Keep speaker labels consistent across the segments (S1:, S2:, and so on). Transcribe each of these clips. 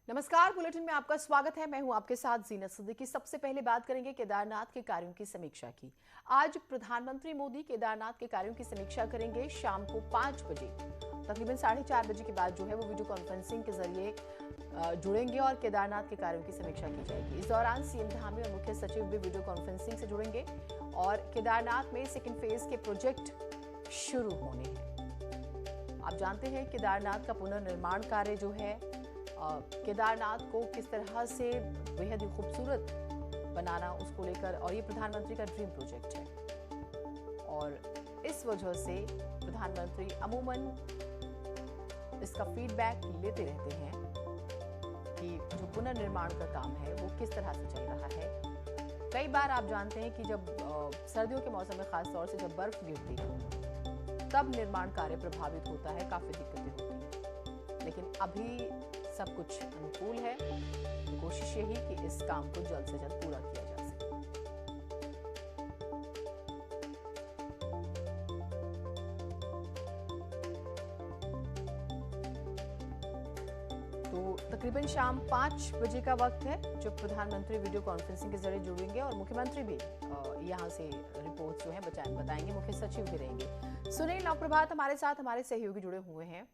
S1: नमस्कार, बुलेटिन में आपका स्वागत है। मैं हूं आपके साथ जीनत सिद्दीकी। सबसे पहले बात करेंगे केदारनाथ के कार्यों की समीक्षा की। आज प्रधानमंत्री मोदी केदारनाथ के कार्यों की समीक्षा करेंगे शाम को 5 बजे। तकरीबन 4:30 बजे के बाद जो है वो वीडियो कॉन्फ्रेंसिंग के जरिए जुड़ेंगे और केदारनाथ के कार्यों की समीक्षा की जाएगी। इस दौरान सीएम धामी और मुख्य सचिव भी वीडियो कॉन्फ्रेंसिंग से जुड़ेंगे और केदारनाथ में सेकेंड फेज के प्रोजेक्ट शुरू होने हैं। आप जानते हैं केदारनाथ का पुनर्निर्माण कार्य जो है केदारनाथ को किस तरह से बेहद ही खूबसूरत बनाना, उसको लेकर, और ये प्रधानमंत्री का ड्रीम प्रोजेक्ट है और इस वजह से प्रधानमंत्री अमूमन इसका फीडबैक लेते रहते हैं कि जो पुनर्निर्माण का काम है वो किस तरह से चल रहा है। कई बार आप जानते हैं कि जब सर्दियों के मौसम में खास तौर से जब बर्फ गिरती है तब निर्माण कार्य प्रभावित होता है, काफी दिक्कतें होती हैं, लेकिन अभी सब कुछ अनुकूल है। कोशिश यही कि इस काम को जल्द से जल्द पूरा किया जा सके। तो तकरीबन शाम 5 बजे का वक्त है जब प्रधानमंत्री वीडियो कॉन्फ्रेंसिंग के जरिए जुड़ेंगे और मुख्यमंत्री भी यहां से रिपोर्ट जो है बताएंगे, मुख्य सचिव भी रहेंगे। सुनील नवप्रभात हमारे साथ, हमारे सहयोगी जुड़े हुए हैं।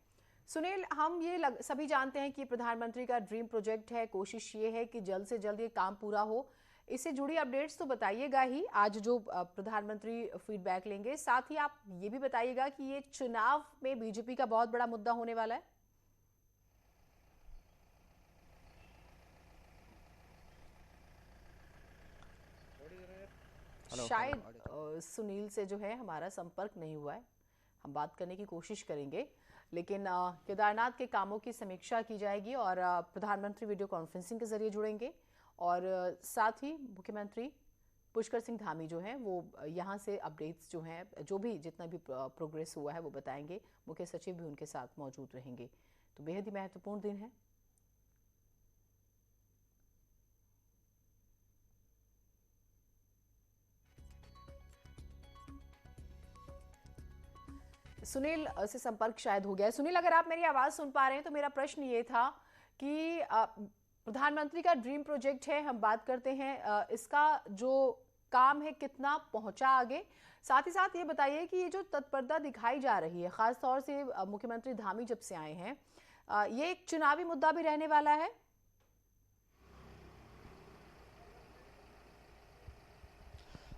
S1: सुनील, हम ये सभी जानते हैं कि प्रधानमंत्री का ड्रीम प्रोजेक्ट है, कोशिश ये है कि जल्द से जल्द ये काम पूरा हो। इससे जुड़ी अपडेट्स तो बताइएगा ही, आज जो प्रधानमंत्री फीडबैक लेंगे, साथ ही आप ये भी बताइएगा कि ये चुनाव में बीजेपी का बहुत बड़ा मुद्दा होने वाला है। शायद सुनील से जो है हमारा संपर्क नहीं हुआ है, हम बात करने की कोशिश करेंगे, लेकिन केदारनाथ के कामों की समीक्षा की जाएगी और प्रधानमंत्री वीडियो कॉन्फ्रेंसिंग के जरिए जुड़ेंगे और साथ ही मुख्यमंत्री पुष्कर सिंह धामी जो हैं वो यहाँ से अपडेट्स जो हैं, जो भी जितना भी प्रोग्रेस हुआ है वो बताएंगे। मुख्य सचिव भी उनके साथ मौजूद रहेंगे। तो बेहद ही महत्वपूर्ण दिन है। सुनील से संपर्क शायद हो गया है। सुनील, अगर आप मेरी आवाज सुन पा रहे हैं तो मेरा प्रश्न ये था कि प्रधानमंत्री का ड्रीम प्रोजेक्ट है, हम बात करते हैं इसका जो काम है कितना पहुंचा आगे, साथ ही साथ ये बताइए कि ये जो तत्परता दिखाई जा रही है खास तौर से मुख्यमंत्री धामी जब से आए हैं, ये एक चुनावी मुद्दा भी रहने वाला है।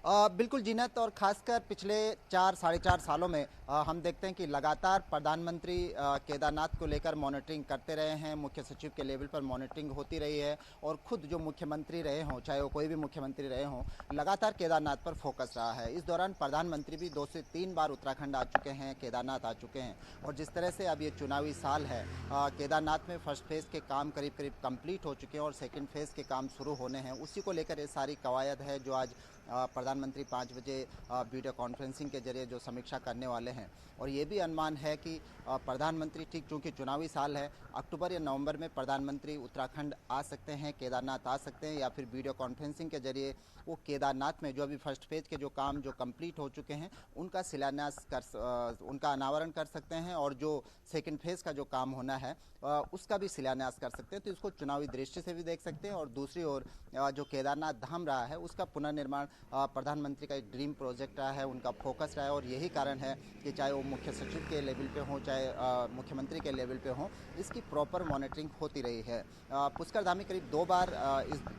S2: बिल्कुल जीनत, और खासकर पिछले 4-4.5 सालों में हम देखते हैं कि लगातार प्रधानमंत्री केदारनाथ को लेकर मॉनिटरिंग करते रहे हैं। मुख्य सचिव के लेवल पर मॉनिटरिंग होती रही है और खुद जो मुख्यमंत्री रहे हों, चाहे वो कोई भी मुख्यमंत्री रहे हों, लगातार केदारनाथ पर फोकस रहा है। इस दौरान प्रधानमंत्री भी 2 से 3 बार उत्तराखंड आ चुके हैं, केदारनाथ आ चुके हैं। और जिस तरह से अब ये चुनावी साल है, केदारनाथ में फर्स्ट फेज़ के काम करीब करीब कंप्लीट हो चुके हैं और सेकेंड फेज़ के काम शुरू होने हैं। उसी को लेकर ये सारी कवायद है जो आज प्रधानमंत्री 5 बजे वीडियो कॉन्फ्रेंसिंग के जरिए जो समीक्षा करने वाले हैं। और ये भी अनुमान है कि प्रधानमंत्री, ठीक चूँकि चुनावी साल है, अक्टूबर या नवंबर में प्रधानमंत्री उत्तराखंड आ सकते हैं, केदारनाथ आ सकते हैं, या फिर वीडियो कॉन्फ्रेंसिंग के जरिए वो केदारनाथ में जो अभी फर्स्ट फेज के जो काम जो कंप्लीट हो चुके हैं उनका शिलान्यास उनका अनावरण कर सकते हैं और जो सेकेंड फेज का जो काम होना है उसका भी शिलान्यास कर सकते हैं। तो इसको चुनावी दृष्टि से भी देख सकते हैं। और दूसरी ओर जो केदारनाथ धाम रहा है उसका पुनर्निर्माण प्रधानमंत्री का एक ड्रीम प्रोजेक्ट रहा है, उनका फोकस रहा है। और यही कारण है कि चाहे वो मुख्य सचिव के लेवल पे हो, चाहे मुख्यमंत्री के लेवल पे हो, इसकी प्रॉपर मॉनिटरिंग होती रही है। पुष्कर धामी करीब 2 बार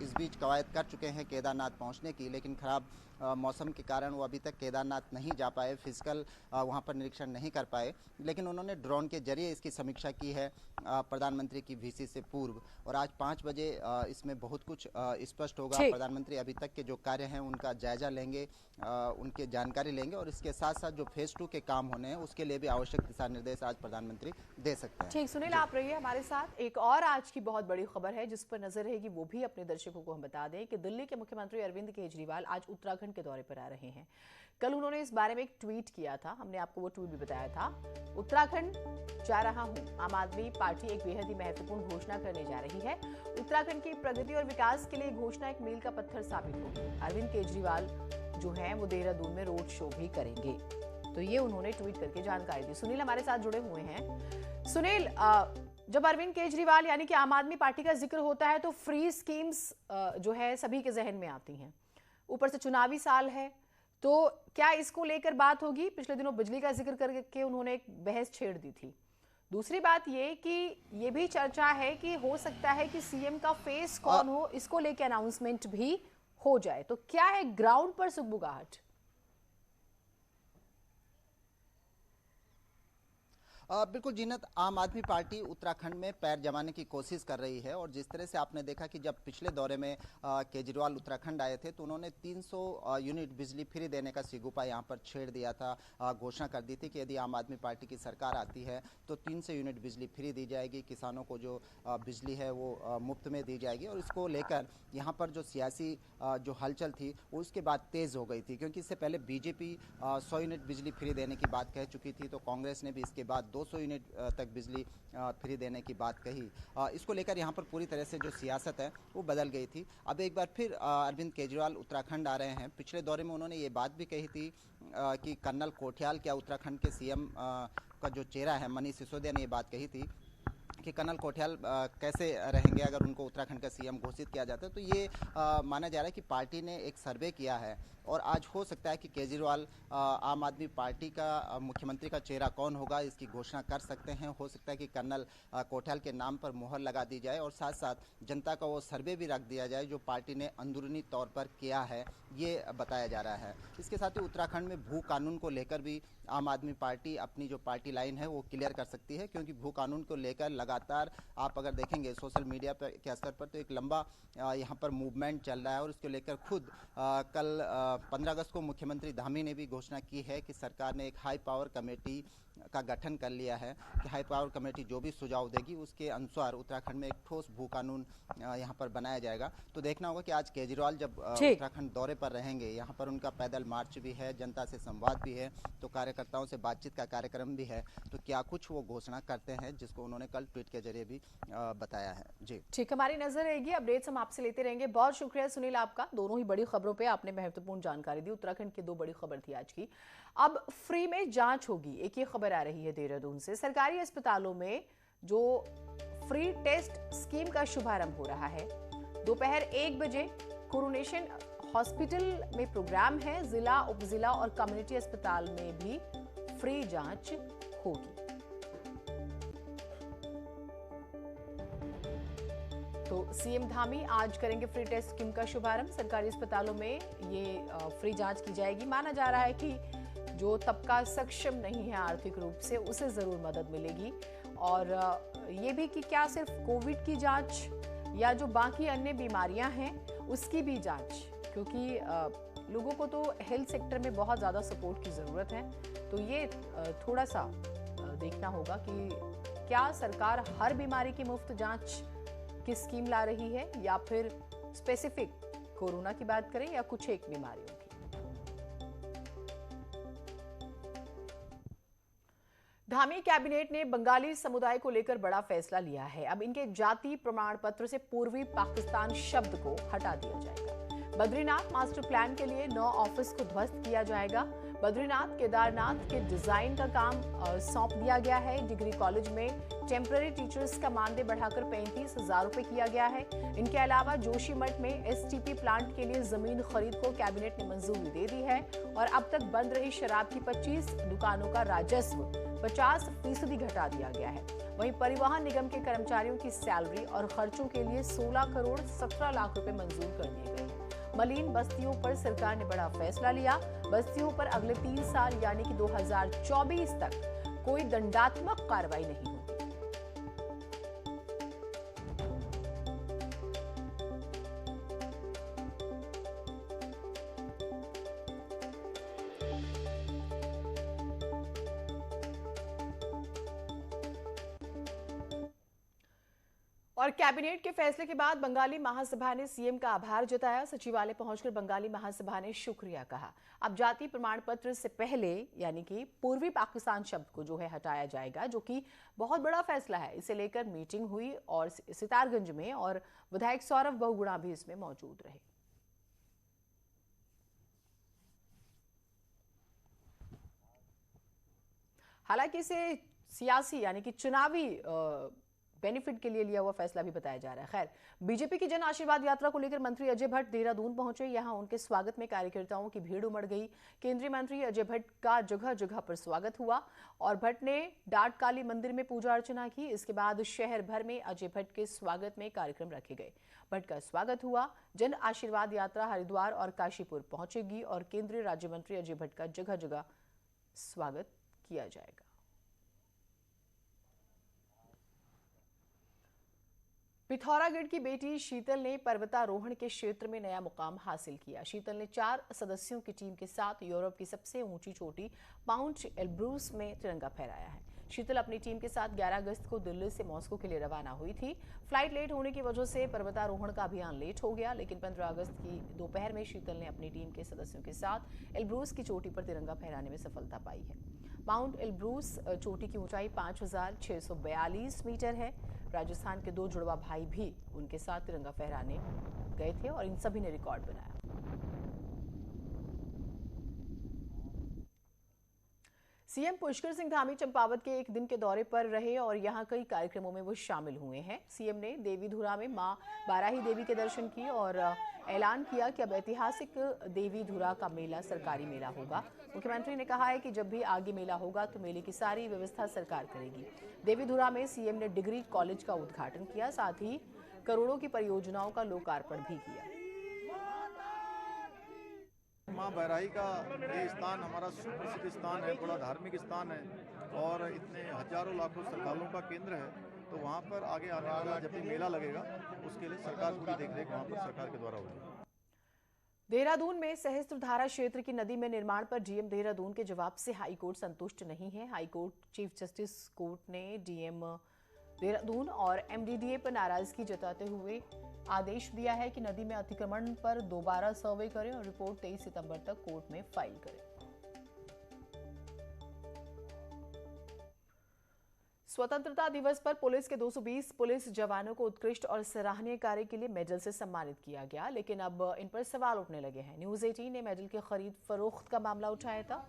S2: इस बीच कवायद कर चुके हैं केदारनाथ पहुंचने की, लेकिन खराब मौसम के कारण वो अभी तक केदारनाथ नहीं जा पाए, फिजिकल वहां पर निरीक्षण नहीं कर पाए। लेकिन उन्होंने ड्रोन के जरिए इसकी समीक्षा की है प्रधानमंत्री की वीसी से पूर्व। और आज 5 बजे इसमें बहुत कुछ स्पष्ट होगा। प्रधानमंत्री अभी तक के जो कार्य हैं उनका जायजा लेंगे, उनकी जानकारी लेंगे और इसके साथ साथ जो फेज 2 के काम होने हैं उसके लिए भी आवश्यक दिशा निर्देश आज प्रधानमंत्री दे सकते हैं।
S1: ठीक, सुनील आप रहिए हमारे साथ। एक और आज की बहुत बड़ी खबर है जिस पर नजर रहेगी, वो भी अपने दर्शकों को हम बता दें कि दिल्ली के मुख्यमंत्री अरविंद केजरीवाल आज उत्तराखंड के दौरे पर आ रहे हैं। कल उन्होंने इस बारे में एक ट्वीट किया था, हमने आपको वो ट्वीट भी बताया था। उत्तराखंड जा रहा हूं, आम आदमी पार्टी एक बेहद ही महत्वपूर्ण घोषणा करने जा रही है। उत्तराखंड की प्रगति और विकास के लिए घोषणा एक मील का पत्थर साबित होगी। अरविंद केजरीवाल जो है वो देहरादून में रोड शो भी करेंगे। तो ये उन्होंने ट्वीट करके जानकारी दी। सुनील हमारे साथ जुड़े हुए हैं। सुनील, जब अरविंद केजरीवाल यानी कि आम आदमी पार्टी का जिक्र होता है तो फ्री स्कीम्स जो है सभी के जहन में आती हैं। ऊपर से चुनावी साल है, तो क्या इसको लेकर बात होगी? पिछले दिनों बिजली का जिक्र करके उन्होंने एक बहस छेड़ दी थी। दूसरी बात ये कि ये भी चर्चा है कि हो सकता है कि सीएम का फेस कौन हो, इसको लेकर अनाउंसमेंट भी हो जाए। तो क्या है ग्राउंड पर सुगबुगाहट?
S2: बिल्कुल जीनत, आम आदमी पार्टी उत्तराखंड में पैर जमाने की कोशिश कर रही है। और जिस तरह से आपने देखा कि जब पिछले दौरे में केजरीवाल उत्तराखंड आए थे तो उन्होंने 300 यूनिट बिजली फ्री देने का सिगुपा यहाँ पर छेड़ दिया था। घोषणा कर दी थी कि यदि आम आदमी पार्टी की सरकार आती है तो 300 यूनिट बिजली फ्री दी जाएगी, किसानों को जो बिजली है वो मुफ्त में दी जाएगी। और इसको लेकर यहाँ पर जो सियासी जो हलचल थी वो उसके बाद तेज़ हो गई थी, क्योंकि इससे पहले बीजेपी 100 यूनिट बिजली फ्री देने की बात कह चुकी थी, तो कांग्रेस ने भी इसके बाद 200 यूनिट तक बिजली फ्री देने की बात कही। इसको लेकर यहाँ पर पूरी तरह से जो सियासत है वो बदल गई थी। अब एक बार फिर अरविंद केजरीवाल उत्तराखंड आ रहे हैं। पिछले दौरे में उन्होंने ये बात भी कही थी कि कर्नल कोठियाल क्या उत्तराखंड के सीएम का जो चेहरा है, मनीष सिसोदिया ने ये बात कही थी कि कर्नल कोठियाल कैसे रहेंगे अगर उनको उत्तराखंड का सीएम घोषित किया जाता है। तो ये माना जा रहा है कि पार्टी ने एक सर्वे किया है और आज हो सकता है कि केजरीवाल आम आदमी पार्टी का मुख्यमंत्री का चेहरा कौन होगा इसकी घोषणा कर सकते हैं। हो सकता है कि कर्नल कोठियाल के नाम पर मोहर लगा दी जाए और साथ साथ जनता का वो सर्वे भी रख दिया जाए जो पार्टी ने अंदरूनी तौर पर किया है, ये बताया जा रहा है। इसके साथ ही उत्तराखंड में भू कानून को लेकर भी आम आदमी पार्टी अपनी जो पार्टी लाइन है वो क्लियर कर सकती है, क्योंकि भू कानून को लेकर लगातार आप अगर देखेंगे सोशल मीडिया पर के स्तर पर तो एक लंबा यहाँ पर मूवमेंट चल रहा है। और इसको लेकर खुद कल 15 अगस्त को मुख्यमंत्री धामी ने भी घोषणा की है कि सरकार ने एक हाई पावर कमेटी का गठन कर लिया है कि हाई पावर कमेटी जो भी सुझाव देगी उसके अनुसार उत्तराखंड में एक ठोस भू कानून यहाँ पर बनाया जाएगा। तो देखना होगा कि आज केजरीवाल जब उत्तराखंड दौरे पर रहेंगे, यहाँ पर उनका पैदल मार्च भी है, जनता से संवाद भी है, तो कार्यकर्ताओं से बातचीत का कार्यक्रम भी है, तो क्या कुछ वो घोषणा करते हैं जिसको उन्होंने कल ट्वीट के जरिए भी बताया है। जी
S1: ठीक, हमारी नजर रहेगी, अपडेट्स हम आपसे लेते रहेंगे। बहुत शुक्रिया सुनील आपका, दोनों ही बड़ी खबरों पे आपने महत्वपूर्ण जानकारी दी। उत्तराखंड की दो बड़ी खबर थी आज की। अब फ्री में जांच होगी, एक ये खबर आ रही है देहरादून से। सरकारी अस्पतालों में जो फ्री टेस्ट स्कीम का शुभारंभ हो रहा है, दोपहर 1 बजे कोरोनेशन हॉस्पिटल में प्रोग्राम है। जिला, उपजिला और कम्युनिटी अस्पताल में भी फ्री जांच होगी। तो सीएम धामी आज करेंगे फ्री टेस्ट स्कीम का शुभारंभ। सरकारी अस्पतालों में ये फ्री जांच की जाएगी। माना जा रहा है कि जो तबका सक्षम नहीं है आर्थिक रूप से उसे जरूर मदद मिलेगी। और ये भी कि क्या सिर्फ कोविड की जांच या जो बाकी अन्य बीमारियां हैं उसकी भी जांच, क्योंकि लोगों को तो हेल्थ सेक्टर में बहुत ज़्यादा सपोर्ट की ज़रूरत है। तो ये थोड़ा सा देखना होगा कि क्या सरकार हर बीमारी की मुफ्त जांच की स्कीम ला रही है या फिर स्पेसिफिक कोरोना की बात करें या कुछ एक बीमारियों की। धामी कैबिनेट ने बंगाली समुदाय को लेकर बड़ा फैसला लिया है। अब इनके जाति प्रमाण पत्र से पूर्वी पाकिस्तान शब्द को हटा दिया जाएगा। बद्रीनाथ मास्टर प्लान के लिए 9 ऑफिस को ध्वस्त किया जाएगा। बद्रीनाथ केदारनाथ के डिजाइन का काम सौंप दिया गया है। डिग्री कॉलेज में टेम्पररी टीचर्स का मानदेय बढ़ाकर 35,000 रुपए किया गया है। इनके अलावा जोशीमठ में एसटीपी प्लांट के लिए जमीन खरीद को कैबिनेट ने मंजूरी दे दी है। और अब तक बंद रही शराब की 25 दुकानों का राजस्व 50% घटा दिया गया है। वहीं परिवहन निगम के कर्मचारियों की सैलरी और खर्चों के लिए 16 करोड़ 17 लाख रुपए मंजूर कर दिए गए हैं। मलिन बस्तियों पर सरकार ने बड़ा फैसला लिया। बस्तियों पर अगले 3 साल यानी कि 2024 तक कोई दंडात्मक कार्रवाई नहीं होगी। और कैबिनेट के फैसले के बाद बंगाली महासभा ने सीएम का आभार जताया। सचिवालय पहुंचकर बंगाली महासभा ने शुक्रिया कहा। अब जाति प्रमाण पत्र से पहले यानी कि पूर्वी पाकिस्तान शब्द को जो है हटाया जाएगा, जो कि बहुत बड़ा फैसला है। इसे लेकर मीटिंग हुई और सितारगंज में, और विधायक सौरभ बहुगुणा भी इसमें मौजूद रहे। हालांकि इसे सियासी यानी कि चुनावी बेनिफिट के लिए लिया हुआ फैसला भी बताया जा रहा है। खैर, बीजेपी की जन आशीर्वाद यात्रा को लेकर मंत्री अजय भट्ट देहरादून पहुंचे। यहां उनके स्वागत में कार्यकर्ताओं की भीड़ उमड़ गई। केंद्रीय मंत्री अजय भट्ट का जगह जगह पर स्वागत हुआ और भट्ट ने डाट काली मंदिर में पूजा अर्चना की। इसके बाद शहर भर में अजय भट्ट के स्वागत में कार्यक्रम रखे गए। भट्ट का स्वागत हुआ। जन आशीर्वाद यात्रा हरिद्वार और काशीपुर पहुंचेगी और केंद्रीय राज्य मंत्री अजय भट्ट का जगह जगह स्वागत किया जाएगा। पिथौरागढ़ की बेटी शीतल ने पर्वतारोहण के क्षेत्र में नया मुकाम हासिल किया। शीतल ने 4 सदस्यों की टीम के साथ यूरोप की सबसे ऊंची चोटी माउंट एल्ब्रूस में तिरंगा फहराया है। शीतल अपनी टीम के साथ 11 अगस्त को दिल्ली से मॉस्को के लिए रवाना हुई थी। फ्लाइट लेट होने की वजह से पर्वतारोहण का अभियान लेट हो गया, लेकिन 15 अगस्त की दोपहर में शीतल ने अपनी टीम के सदस्यों के साथ एल्ब्रूस की चोटी पर तिरंगा फहराने में सफलता पाई है। माउंट एल्ब्रूस चोटी की ऊंचाई 5,642 मीटर है। राजस्थान के 2 जुड़वा भाई भी उनके साथ तिरंगा फहराने गए थे और इन सभी ने रिकॉर्ड बनाया। सीएम पुष्कर सिंह धामी चंपावत के एक दिन के दौरे पर रहे और यहां कई कार्यक्रमों में वो शामिल हुए हैं। सीएम ने देवीधुरा में मां बाराही देवी के दर्शन किए और ऐलान किया कि अब ऐतिहासिक देवीधुरा का मेला सरकारी मेला होगा। मुख्यमंत्री ने कहा है कि जब भी आगे मेला होगा तो मेले की सारी व्यवस्था सरकार करेगी। देवीधुरा में सीएम ने डिग्री कॉलेज का उद्घाटन किया, साथ ही करोड़ों की परियोजनाओं का लोकार्पण भी किया।
S3: माँ बैराही का ये स्थान हमारा सुप्रसिद्ध स्थान है, बड़ा धार्मिक स्थान है और इतने हजारों लाखों श्रद्धालुओं का केंद्र है। तो वहाँ पर आगे आने वाला जब भी मेला लगेगा उसके लिए सरकार पूरी देखरेख वहाँ पर सरकार के द्वारा होगी।
S1: देहरादून में सहस्त्रधारा क्षेत्र की नदी में निर्माण पर डीएम देहरादून के जवाब से हाईकोर्ट संतुष्ट नहीं है। हाईकोर्ट चीफ जस्टिस कोर्ट ने डीएम देहरादून और एमडीडीए पर नाराजगी जताते हुए आदेश दिया है कि नदी में अतिक्रमण पर दोबारा सर्वे करें और रिपोर्ट 23 सितंबर तक कोर्ट में फाइल करें। स्वतंत्रता दिवस पर पुलिस के 220 पुलिस जवानों को उत्कृष्ट और सराहनीय कार्य के लिए मेडल से सम्मानित किया गया, लेकिन अब इन पर सवाल उठने लगे हैं। न्यूज़ 18 ने मेडल की खरीद फरोख्त का मामला उठाया था,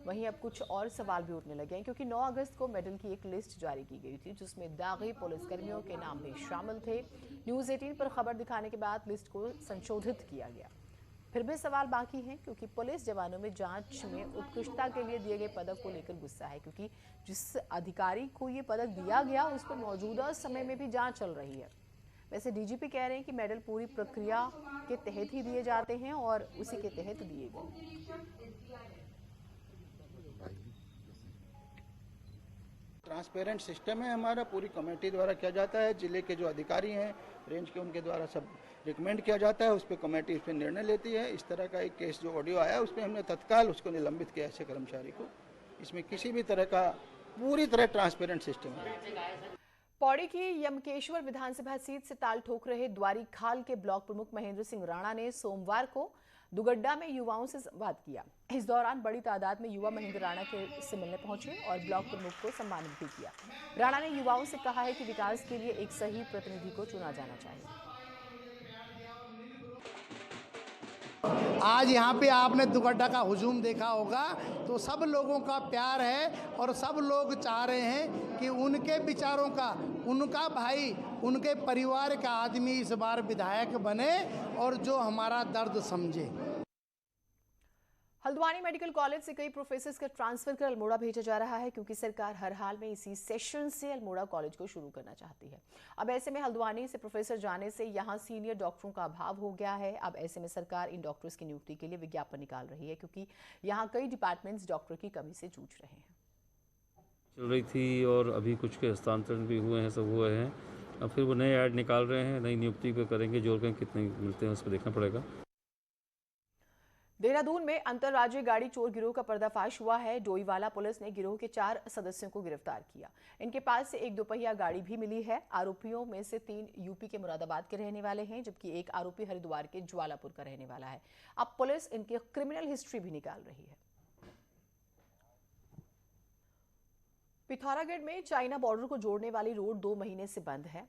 S1: वहीं अब कुछ और सवाल भी उठने लगे हैं क्योंकि 9 अगस्त को मेडल की एक लिस्ट जारी की गई थी जिसमें दागी पुलिसकर्मियों के नाम भी शामिल थे। न्यूज़ 18 पर खबर दिखाने के बाद लिस्ट को संशोधित किया गया। फिर भी सवाल बाकी हैं क्योंकि पुलिस जवानों में जांच में उत्कृष्टता के लिए दिए गए पदक को लेकर गुस्सा है, क्योंकि जिस अधिकारी को ये पदक दिया गया उस पर मौजूदा समय में भी जांच चल रही है। वैसे डीजीपी कह रहे हैं कि मेडल पूरी प्रक्रिया के तहत ही दिए जाते हैं और उसी के तहत दिए गए।
S4: ट्रांसपेरेंट सिस्टम है हमारा, पूरी कमेटी द्वारा किया जाता है। जिले के जो अधिकारी हैं रेंज के, उनके द्वारा सब रिकमेंड किया जाता है, उस पर कमेटी उस पर निर्णय लेती है। इस तरह का एक केस जो ऑडियो आया उस पर हमने तत्काल उसको निलंबित किया ऐसे कर्मचारी को। इसमें किसी भी तरह का पूरी तरह ट्रांसपेरेंट सिस्टम है।
S1: पौड़ी की यमकेश्वर विधानसभा सीट से ताल ठोक रहे द्वारी खाल के ब्लॉक प्रमुख महेंद्र सिंह राणा ने सोमवार को दुगड्डा में युवाओं से संवाद किया। इस दौरान बड़ी तादाद में युवा महेंद्र राणा से मिलने पहुंचे और ब्लॉक प्रमुख को सम्मानित भी किया। राणा ने युवाओं से कहा है कि विकास के लिए एक सही प्रतिनिधि को चुना जाना चाहिए।
S5: आज यहाँ पे आपने दुगड्डा का हुजूम देखा होगा, तो सब लोगों का प्यार है और सब लोग चाह रहे हैं कि उनके विचारों का, उनका भाई, उनके परिवार का आदमी इस बार विधायक बने और जो हमारा दर्द समझे।
S1: हल्द्वानी मेडिकल कॉलेज से कई प्रोफेसर्स का ट्रांसफर कर अल्मोड़ा भेजा जा रहा है क्योंकि सरकार हर हाल में इसी सेशन से अल्मोड़ा कॉलेज को शुरू करना चाहती है। अब ऐसे में हल्द्वानी से प्रोफेसर जाने से यहां सीनियर डॉक्टरों का अभाव हो गया है। अब ऐसे में सरकार इन डॉक्टर्स की नियुक्ति के लिए विज्ञापन निकाल रही है क्योंकि यहां कई डिपार्टमेंट्स डॉक्टर की कमी से जूझ रहे हैं।
S6: चल रही थी और अभी कुछ के हस्तांतरण भी हुए हैं, सब हुए हैं। अब फिर वो नए ऐड निकाल रहे हैं, नई नियुक्ति पे करेंगे, जोर करेंगे, कितने मिलते हैं उस पर देखना पड़ेगा।
S1: देहरादून में अंतर्राज्यीय गाड़ी चोर गिरोह का पर्दाफाश हुआ है। डोईवाला पुलिस ने गिरोह के 4 सदस्यों को गिरफ्तार किया। इनके पास से एक दोपहिया गाड़ी भी मिली है। आरोपियों में से 3 यूपी के मुरादाबाद के रहने वाले हैं, जबकि एक आरोपी हरिद्वार के ज्वालापुर का रहने वाला है। अब पुलिस इनकी क्रिमिनल हिस्ट्री भी निकाल रही है। पिथौरागढ़ में चाइना बॉर्डर को जोड़ने वाली रोड 2 महीने से बंद है।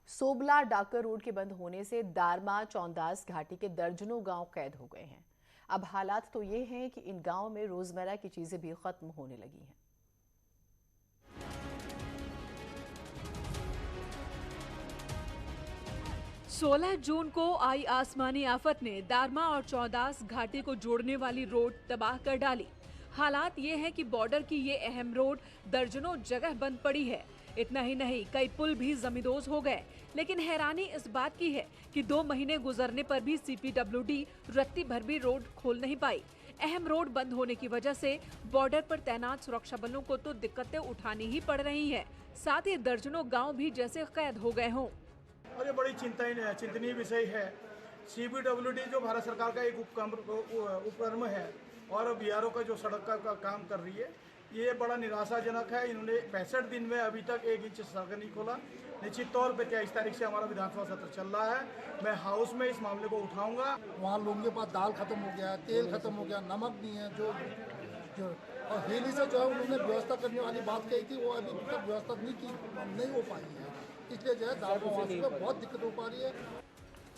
S1: सोबला डाकर रोड के बंद होने से दारमा चौंदास घाटी के दर्जनों गांव कैद हो गए हैं। अब हालात तो ये हैं कि इन गांवों में रोजमर्रा की चीजें भी खत्म होने लगी हैं।
S7: 16 जून को आई आसमानी आफत ने दारमा और चौदास घाटी को जोड़ने वाली रोड तबाह कर डाली। हालात ये है कि बॉर्डर की ये अहम रोड दर्जनों जगह बंद पड़ी है। इतना ही नहीं, कई पुल भी जमींदोज हो गए। लेकिन हैरानी इस बात की है कि 2 महीने गुजरने पर भी CPWD रत्ती भर भी रोड खोल नहीं पाई। अहम रोड बंद होने की वजह से बॉर्डर पर तैनात सुरक्षा बलों को तो दिक्कतें उठानी ही पड़ रही है, साथ ही दर्जनों गाँव भी जैसे कैद हो गए हों।
S8: और ये बड़ी चिंतनीय विषय है। CPWD जो भारत सरकार का एक उपक्रम है और BRO का जो सड़क का काम कर रही है, ये बड़ा निराशाजनक है। इन्होंने 65 दिन में अभी तक 1 इंच सड़क नहीं खोला। निश्चित तौर पे 23 तारीख से हमारा विधानसभा सत्र चल रहा है। मैं हाउस में इस मामले को उठाऊंगा।
S9: वहाँ लोगों के पास दाल खत्म हो गया, तेल खत्म हो गया, नमक नहीं है। जो और हेली से जो है उन्होंने व्यवस्था करने वाली बात कही थी, वो अभी तक व्यवस्था नहीं हो पाई है। इसलिए जो है दालवासियों में बहुत दिक्कत हो पा रही है।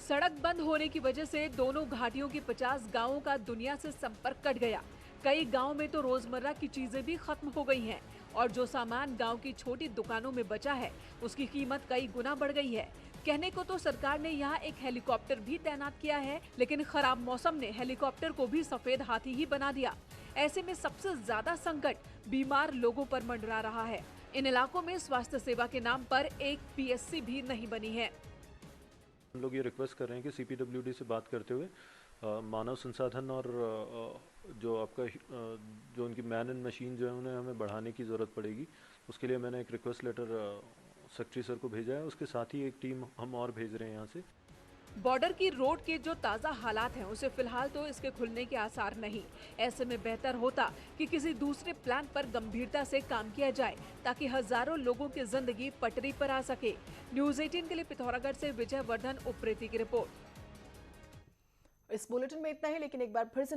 S7: सड़क बंद होने की वजह से दोनों घाटियों के 50 गांवों का दुनिया से संपर्क कट गया। कई गांव में तो रोजमर्रा की चीजें भी खत्म हो गई हैं और जो सामान गांव की छोटी दुकानों में बचा है उसकी कीमत कई गुना बढ़ गई है। कहने को तो सरकार ने यहाँ एक हेलीकॉप्टर भी तैनात किया है, लेकिन खराब मौसम ने हेलीकॉप्टर को भी सफेद हाथी ही बना दिया। ऐसे में सबसे ज्यादा संकट बीमार लोगों पर मंडरा रहा है। इन इलाकों में स्वास्थ्य सेवा के नाम पर एक PSC भी नहीं बनी है।
S10: हम लोग ये रिक्वेस्ट कर रहे हैं कि CPWD से बात करते हुए मानव संसाधन और जो आपका जो उनकी मैन एंड मशीन जो है उन्हें हमें बढ़ाने की ज़रूरत पड़ेगी। उसके लिए मैंने एक रिक्वेस्ट लेटर सेक्रेटरी सर को भेजा है। उसके साथ ही एक टीम हम और भेज रहे हैं यहाँ से।
S7: बॉर्डर की रोड के जो ताज़ा हालात हैं उसे फिलहाल तो इसके खुलने के आसार नहीं। ऐसे में बेहतर होता कि किसी दूसरे प्लान पर गंभीरता से काम किया जाए ताकि हजारों लोगों की जिंदगी पटरी पर आ सके। न्यूज़ 18 के लिए पिथौरागढ़ से विजय वर्धन उप्रेती की रिपोर्ट।
S1: इस बुलेटिन में इतना ही, लेकिन एक बार फिर से